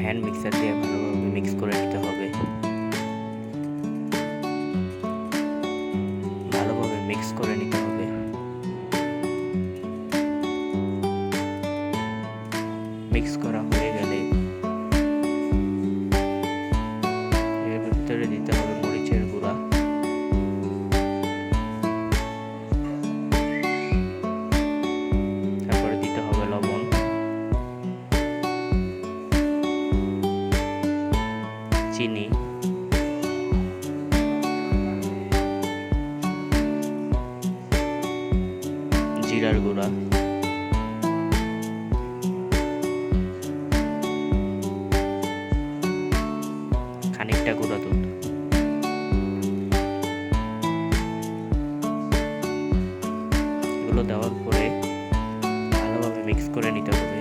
Hand mixer দিয়ে ভালোভাবে mix করে নিতে হবে। ভালোভাবে মিক্স করে নিতে হবে। মিক্স করা হয়ে গেলে এর ভিতরে দিতে হবে মরিচের গুঁড়া, তারপরে দিতে হবে লবণ, চিনি, জিরার গুঁড়া, খানিকটা গুঁড়া দুধ। এগুলো দেওয়ার পরে ভালোভাবে মিক্স করে নিতে হবে।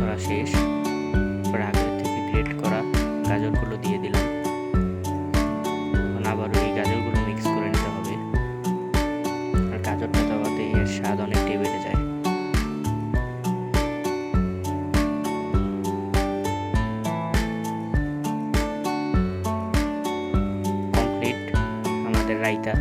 করা শেষ। এবার আগে থেকে গ্রেট করা গাজরগুলো দিয়ে দিলাম। এখন আবারও এই গাজরগুলো মিক্স করে নিতে হবে। আর গাজরটা দেওয়াতে এর স্বাদ অনেকটাই বেড়ে যায়। কমপ্লিট আমাদের রায়তা।